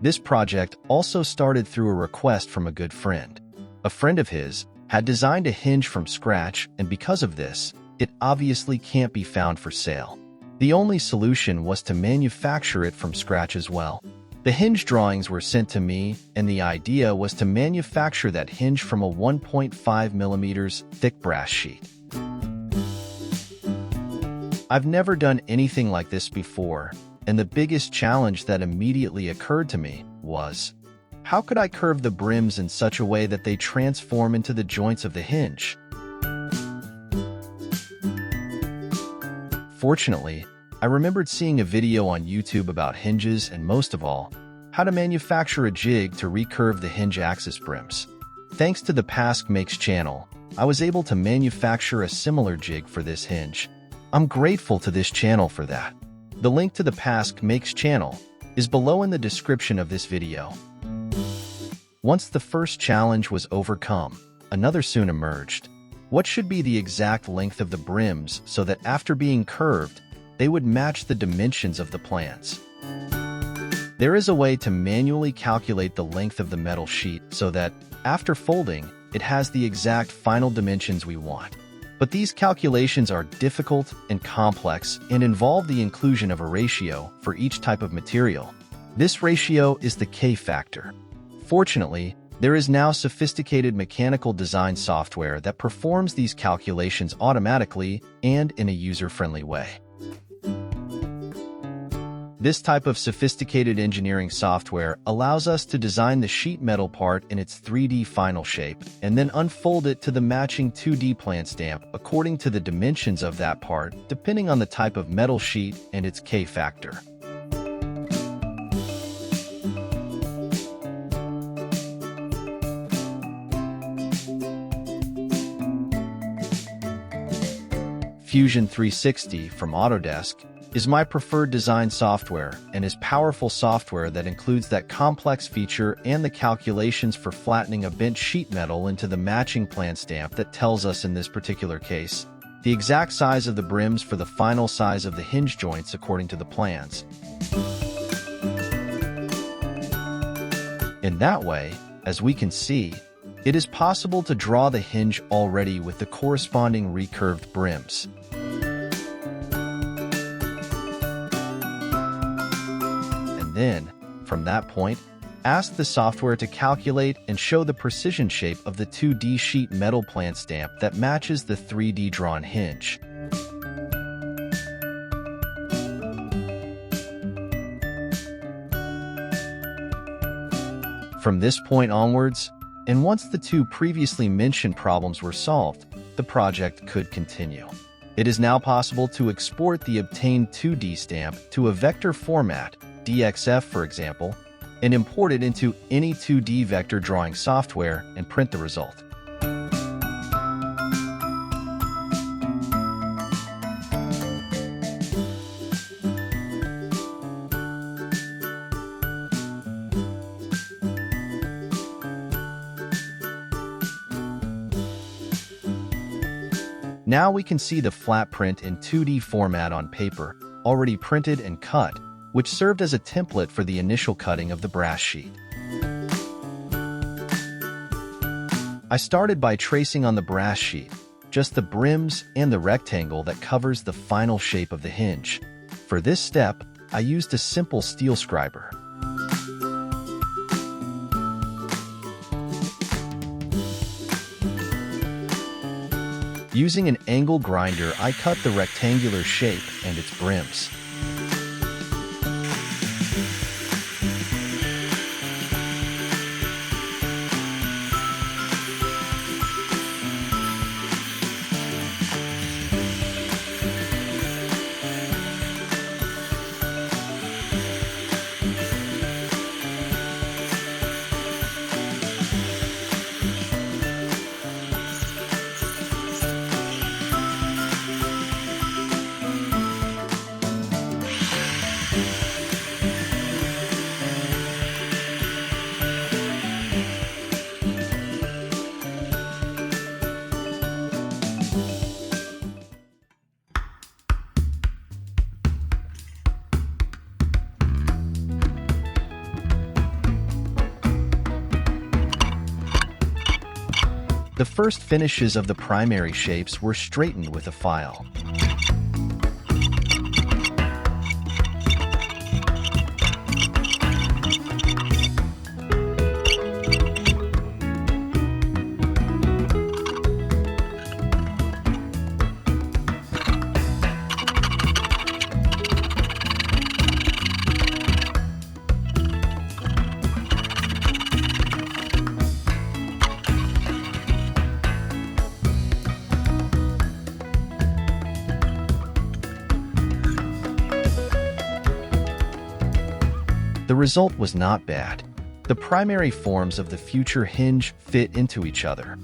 This project also started through a request from a good friend. A friend of his had designed a hinge from scratch, and because of this, it obviously can't be found for sale. The only solution was to manufacture it from scratch as well. The hinge drawings were sent to me, and the idea was to manufacture that hinge from a 1.5 millimeters thick brass sheet. I've never done anything like this before, and the biggest challenge that immediately occurred to me was, how could I curve the brims in such a way that they transform into the joints of the hinge? Fortunately, I remembered seeing a video on YouTube about hinges and, most of all, how to manufacture a jig to recurve the hinge axis brims. Thanks to the Pask Makes channel, I was able to manufacture a similar jig for this hinge. I'm grateful to this channel for that. The link to the Pask Makes channel is below in the description of this video. Once the first challenge was overcome, another soon emerged. What should be the exact length of the brims so that after being curved, they would match the dimensions of the plans? There is a way to manually calculate the length of the metal sheet so that, after folding, it has the exact final dimensions we want. But these calculations are difficult and complex and involve the inclusion of a ratio for each type of material. This ratio is the K factor. Fortunately, there is now sophisticated mechanical design software that performs these calculations automatically and in a user-friendly way. This type of sophisticated engineering software allows us to design the sheet metal part in its 3D final shape and then unfold it to the matching 2D plan stamp according to the dimensions of that part, depending on the type of metal sheet and its K factor. Fusion360 from Autodesk is my preferred design software and is powerful software that includes that complex feature and the calculations for flattening a bent sheet metal into the matching plan stamp that tells us, in this particular case, the exact size of the brims for the final size of the hinge joints according to the plans. In that way, as we can see, it is possible to draw the hinge already with the corresponding recurved brims. Then, from that point, ask the software to calculate and show the precision shape of the 2D sheet metal plan stamp that matches the 3D drawn hinge. From this point onwards, and once the two previously mentioned problems were solved, the project could continue. It is now possible to export the obtained 2D stamp to a vector format, DXF for example, and import it into any 2D vector drawing software and print the result. Now we can see the flat print in 2D format on paper, already printed and cut, which served as a template for the initial cutting of the brass sheet. I started by tracing on the brass sheet just the brims and the rectangle that covers the final shape of the hinge. For this step, I used a simple steel scriber. Using an angle grinder, I cut the rectangular shape and its brims. The first finishes of the primary shapes were straightened with a file. The result was not bad. The primary forms of the future hinge fit into each other.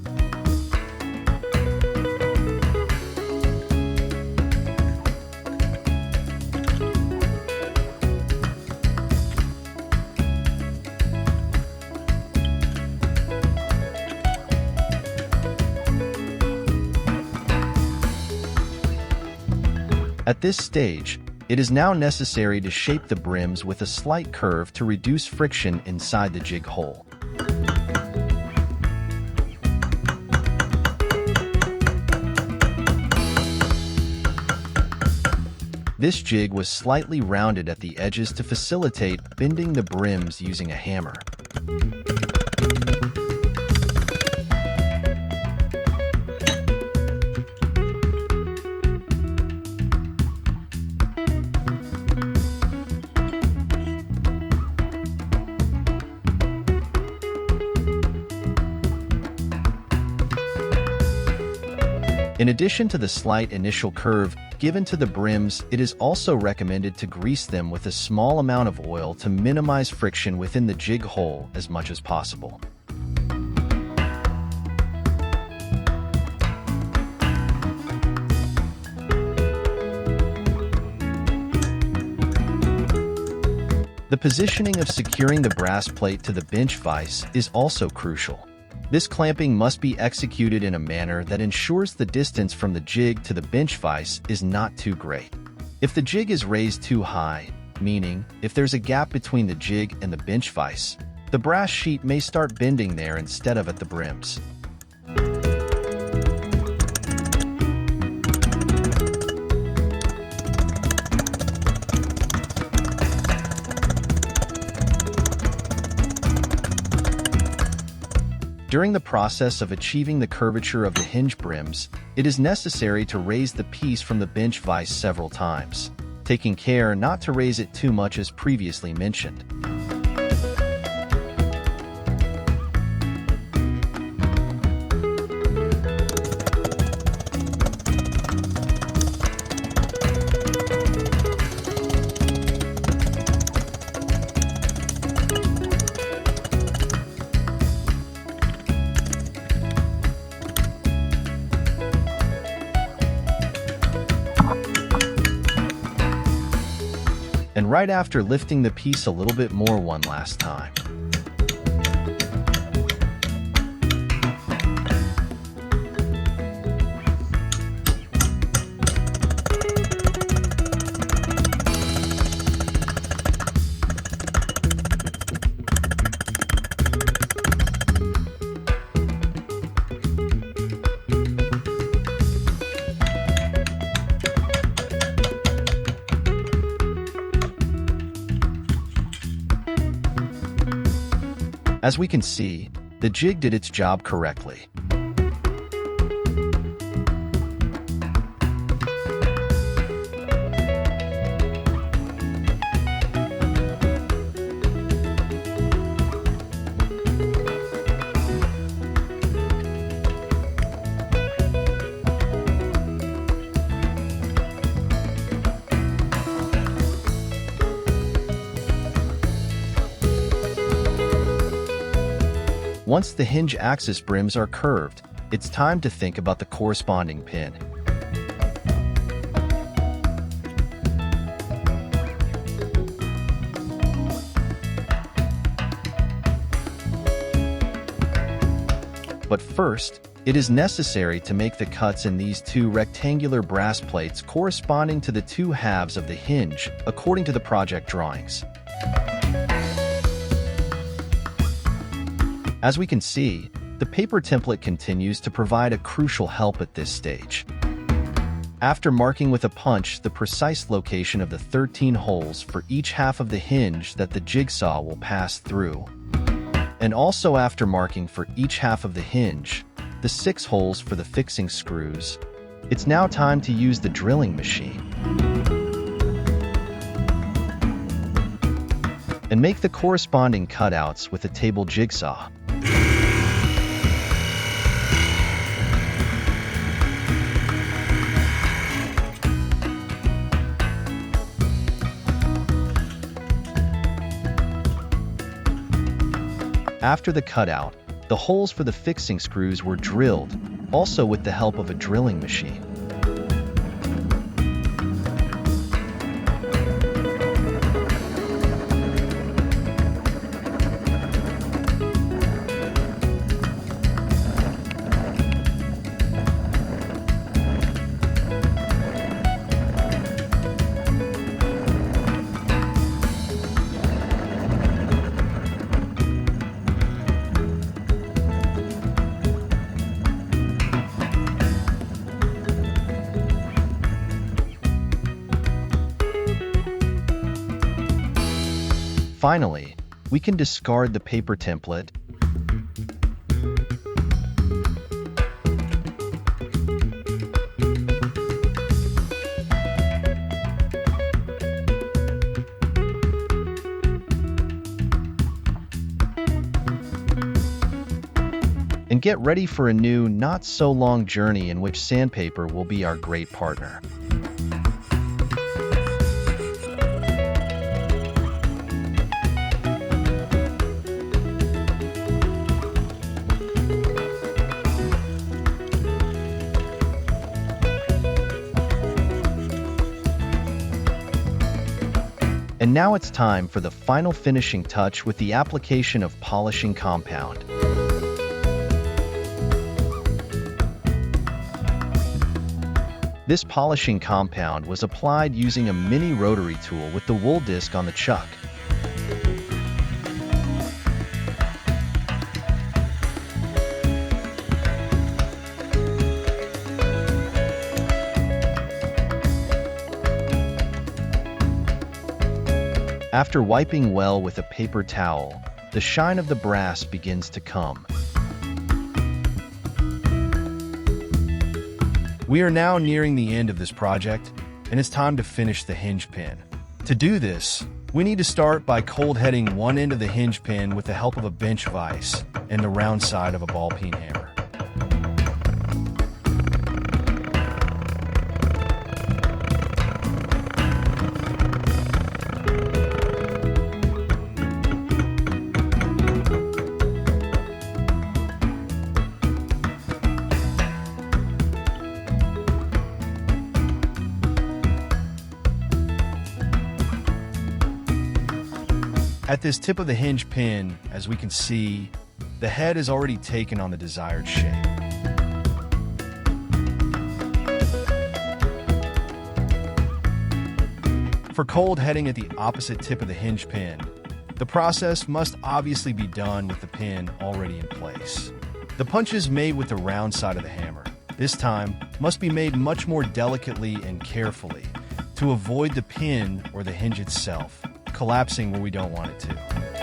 At this stage, it is now necessary to shape the brims with a slight curve to reduce friction inside the jig hole. This jig was slightly rounded at the edges to facilitate bending the brims using a hammer. In addition to the slight initial curve given to the brims, it is also recommended to grease them with a small amount of oil to minimize friction within the jig hole as much as possible. The positioning of securing the brass plate to the bench vise is also crucial. This clamping must be executed in a manner that ensures the distance from the jig to the bench vise is not too great. If the jig is raised too high, meaning if there's a gap between the jig and the bench vise, the brass sheet may start bending there instead of at the brims. During the process of achieving the curvature of the hinge brims, it is necessary to raise the piece from the bench vise several times, taking care not to raise it too much as previously mentioned. And right after lifting the piece a little bit more one last time. As we can see, the jig did its job correctly. Once the hinge axis brims are curved, it's time to think about the corresponding pin. But first, it is necessary to make the cuts in these two rectangular brass plates corresponding to the two halves of the hinge, according to the project drawings. As we can see, The paper template continues to provide a crucial help at this stage. After marking with a punch the precise location of the 13 holes for each half of the hinge that the jigsaw will pass through, and also after marking for each half of the hinge the 6 holes for the fixing screws, it's now time to use the drilling machine and make the corresponding cutouts with a table jigsaw. After the cutout, the holes for the fixing screws were drilled, also with the help of a drilling machine. Finally, we can discard the paper template and get ready for a new, not-so-long journey in which sandpaper will be our great partner. And now it's time for the final finishing touch with the application of polishing compound. This polishing compound was applied using a mini rotary tool with the wool disc on the chuck. After wiping well with a paper towel, the shine of the brass begins to come. We are now nearing the end of this project, and it's time to finish the hinge pin. To do this, we need to start by cold heading one end of the hinge pin with the help of a bench vise and the round side of a ball peen hammer. At this tip of the hinge pin, as we can see, the head is already taken on the desired shape. For cold heading at the opposite tip of the hinge pin, the process must obviously be done with the pin already in place. The punches made with the round side of the hammer, this time, must be made much more delicately and carefully to avoid the pin or the hinge itself collapsing where we don't want it to.